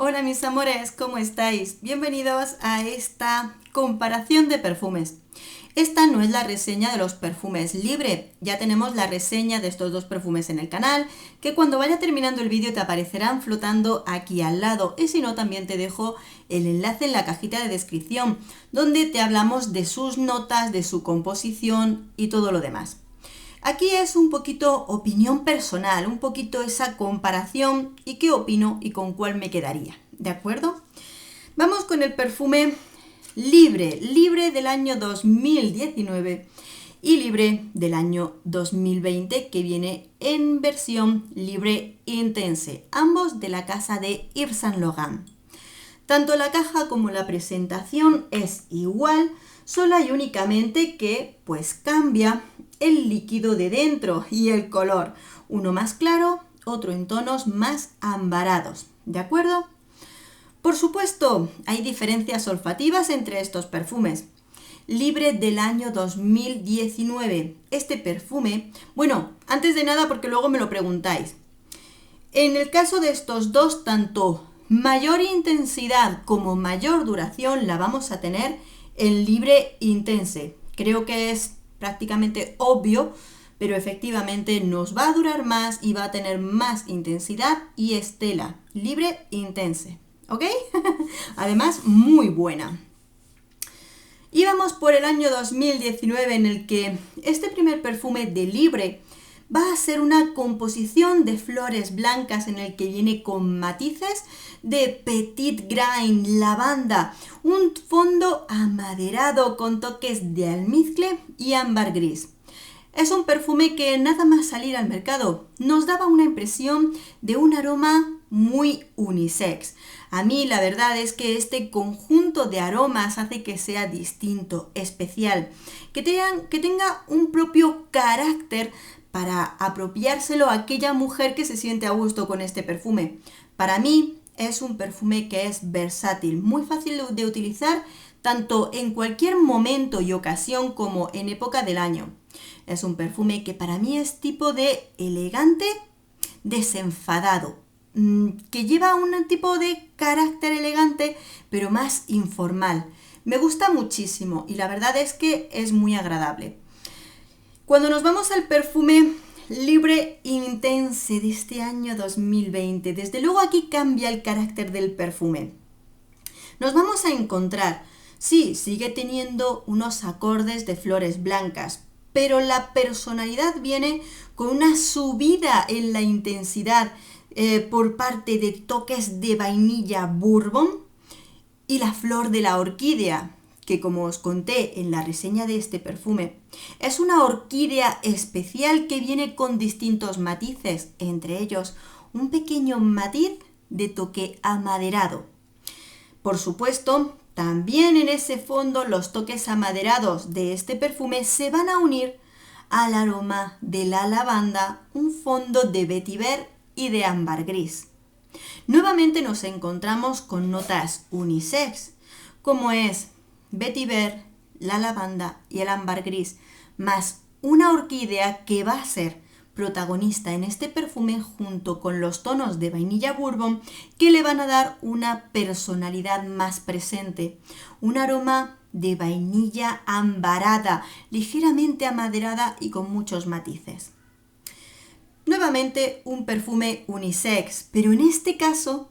Hola mis amores, ¿cómo estáis? Bienvenidos a esta comparación de perfumes. Esta no es la reseña de los perfumes Libre, ya tenemos la reseña de estos dos perfumes en el canal, que cuando vaya terminando el vídeo te aparecerán flotando aquí al lado, y si no también te dejo el enlace en la cajita de descripción, donde te hablamos de sus notas, de su composición y todo lo demás. Aquí es un poquito opinión personal, un poquito esa comparación y qué opino y con cuál me quedaría, ¿de acuerdo? Vamos con el perfume Libre del año 2019 y Libre del año 2020, que viene en versión Libre Intense, ambos de la casa de Yves Saint Laurent. Tanto la caja como la presentación es igual, solo hay únicamente que pues cambia el líquido de dentro y el color, uno más claro, otro en tonos más ambarados, ¿de acuerdo? Por supuesto, hay diferencias olfativas entre estos perfumes. Libre del año 2019. Este perfume, bueno, antes de nada porque luego me lo preguntáis. En el caso de estos dos, tanto mayor intensidad como mayor duración la vamos a tener en Libre Intense. Creo que es prácticamente obvio, pero efectivamente nos va a durar más y va a tener más intensidad y estela. Libre Intense. ¿Ok? Además, muy buena. Y vamos por el año 2019, en el que este primer perfume de Libre va a ser una composición de flores blancas en el que viene con matices de petit grain, lavanda, un fondo amaderado con toques de almizcle y ámbar gris. Es un perfume que nada más salir al mercado nos daba una impresión de un aroma muy unisex. A mí la verdad es que este conjunto de aromas hace que sea distinto, especial, que tenga un propio carácter para apropiárselo a aquella mujer que se siente a gusto con este perfume. Para mí es un perfume que es versátil, muy fácil de utilizar tanto en cualquier momento y ocasión como en época del año. Es un perfume que para mí es tipo de elegante, desenfadado, que lleva un tipo de carácter elegante, pero más informal. Me gusta muchísimo y la verdad es que es muy agradable. Cuando nos vamos al perfume Libre Intense de este año 2020, desde luego aquí cambia el carácter del perfume. Nos vamos a encontrar, sí, sigue teniendo unos acordes de flores blancas, pero la personalidad viene con una subida en la intensidad por parte de toques de vainilla bourbon y la flor de la orquídea, que como os conté en la reseña de este perfume, es una orquídea especial que viene con distintos matices, entre ellos un pequeño matiz de toque amaderado. Por supuesto, también en ese fondo los toques amaderados de este perfume se van a unir al aroma de la lavanda, un fondo de vetiver y de ámbar gris. Nuevamente nos encontramos con notas unisex, como es vetiver, la lavanda y el ámbar gris, más una orquídea que va a ser protagonista en este perfume junto con los tonos de vainilla bourbon que le van a dar una personalidad más presente, un aroma de vainilla ambarada, ligeramente amaderada y con muchos matices. Nuevamente un perfume unisex, pero en este caso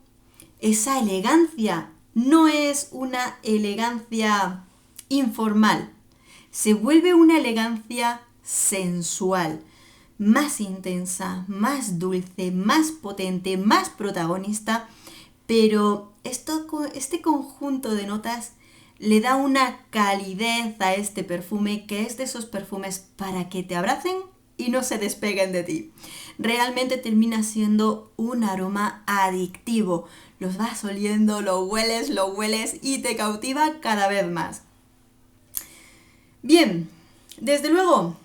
esa elegancia no es una elegancia informal, se vuelve una elegancia sensual, más intensa, más dulce, más potente, más protagonista, pero este conjunto de notas le da una calidez a este perfume que es de esos perfumes para que te abracen y no se despeguen de ti. Realmente termina siendo un aroma adictivo. Los vas oliendo, lo hueles y te cautiva cada vez más. Bien, desde luego,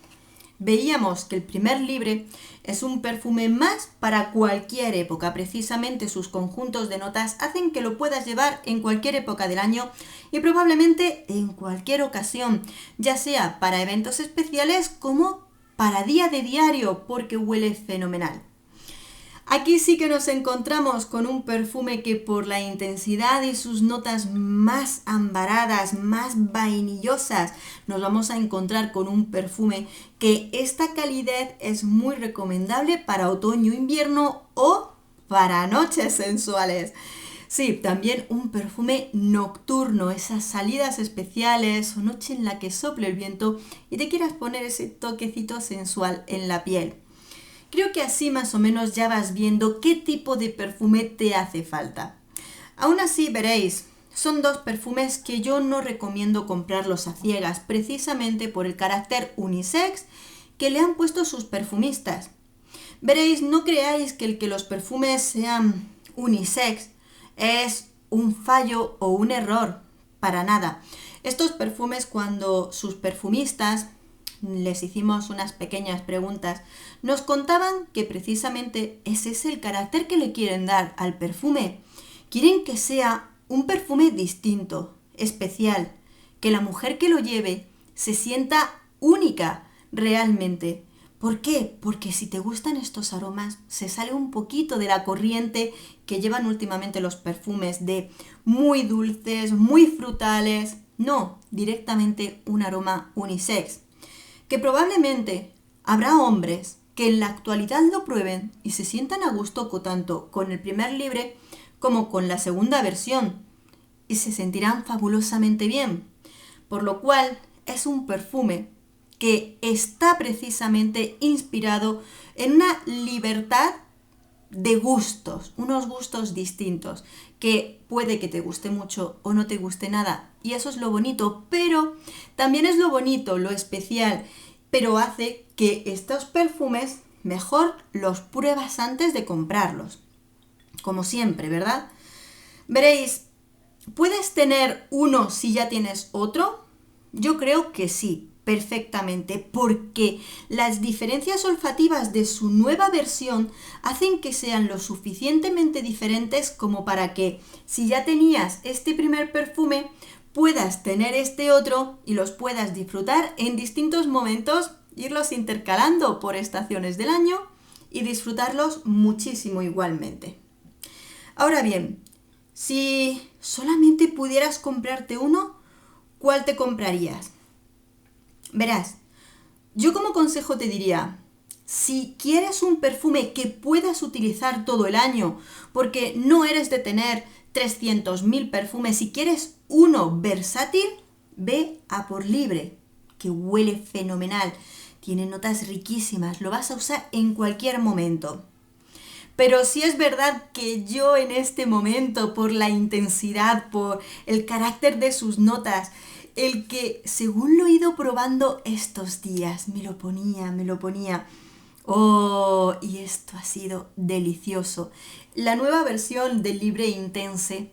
veíamos que el primer Libre es un perfume más para cualquier época. Precisamente sus conjuntos de notas hacen que lo puedas llevar en cualquier época del año y probablemente en cualquier ocasión, ya sea para eventos especiales como para día de diario, porque huele fenomenal. Aquí sí que nos encontramos con un perfume que por la intensidad y sus notas más ambaradas, más vainillosas, nos vamos a encontrar con un perfume que esta calidez es muy recomendable para otoño-invierno o para noches sensuales. Sí, también un perfume nocturno, esas salidas especiales o noche en la que sople el viento y te quieras poner ese toquecito sensual en la piel. Creo que así más o menos ya vas viendo qué tipo de perfume te hace falta. Aún así veréis, son dos perfumes que yo no recomiendo comprarlos a ciegas, precisamente por el carácter unisex que le han puesto sus perfumistas. Veréis, no creáis que el que los perfumes sean unisex es un fallo o un error, para nada. Estos perfumes, cuando sus perfumistas les hicimos unas pequeñas preguntas, nos contaban que precisamente ese es el carácter que le quieren dar al perfume. Quieren que sea un perfume distinto, especial, que la mujer que lo lleve se sienta única realmente. ¿Por qué? Porque si te gustan estos aromas, se sale un poquito de la corriente que llevan últimamente los perfumes de muy dulces, muy frutales. No, directamente un aroma unisex. Que probablemente habrá hombres que en la actualidad lo prueben y se sientan a gusto tanto con el primer libre como con la segunda versión y se sentirán fabulosamente bien. Por lo cual es un perfume que está precisamente inspirado en una libertad de gustos, unos gustos distintos, que puede que te guste mucho o no te guste nada, y eso es lo bonito, pero también es lo bonito, lo especial, pero hace que estos perfumes mejor los pruebas antes de comprarlos, como siempre, ¿verdad? Veréis, ¿puedes tener uno si ya tienes otro? Yo creo que sí, perfectamente, porque las diferencias olfativas de su nueva versión hacen que sean lo suficientemente diferentes como para que, si ya tenías este primer perfume, puedas tener este otro y los puedas disfrutar en distintos momentos, irlos intercalando por estaciones del año y disfrutarlos muchísimo igualmente. Ahora bien, si solamente pudieras comprarte uno, ¿cuál te comprarías? Verás, yo como consejo te diría, si quieres un perfume que puedas utilizar todo el año, porque no eres de tener 300.000 perfumes, si quieres uno versátil, ve a Por Libre, que huele fenomenal, tiene notas riquísimas, lo vas a usar en cualquier momento. Pero sí es verdad que yo en este momento, por la intensidad, por el carácter de sus notas, el que según lo he ido probando estos días, me lo ponía. Oh, y esto ha sido delicioso. La nueva versión del Libre Intense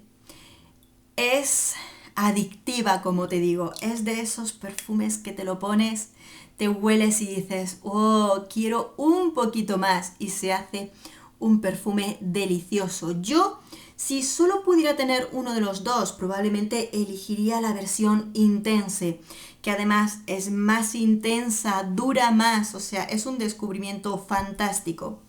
es adictiva, como te digo. Es de esos perfumes que te lo pones, te hueles y dices, oh, quiero un poquito más. Y se hace un perfume delicioso. Yo, si solo pudiera tener uno de los dos, probablemente elegiría la versión Intense, que además es más intensa, dura más, o sea, es un descubrimiento fantástico.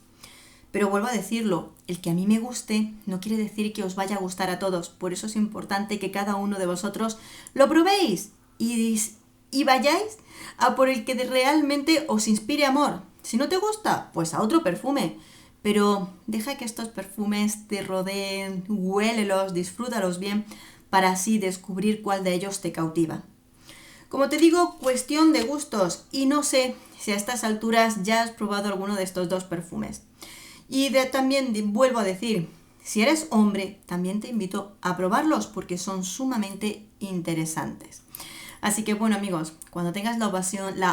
Pero vuelvo a decirlo, el que a mí me guste no quiere decir que os vaya a gustar a todos, por eso es importante que cada uno de vosotros lo probéis y vayáis a por el que realmente os inspire amor. Si no te gusta, pues a otro perfume. Pero deja que estos perfumes te rodeen, huélelos, disfrútalos bien, para así descubrir cuál de ellos te cautiva. Como te digo, cuestión de gustos, y no sé si a estas alturas ya has probado alguno de estos dos perfumes. Y también vuelvo a decir, si eres hombre, también te invito a probarlos porque son sumamente interesantes. Así que bueno amigos, cuando tengas la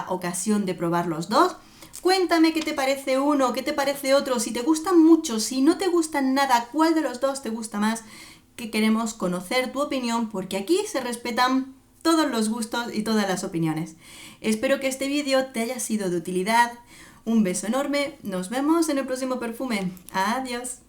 ocasión de probar los dos, cuéntame qué te parece uno, qué te parece otro, si te gustan mucho, si no te gustan nada, cuál de los dos te gusta más, que queremos conocer tu opinión porque aquí se respetan todos los gustos y todas las opiniones. Espero que este vídeo te haya sido de utilidad. Un beso enorme, nos vemos en el próximo perfume. Adiós.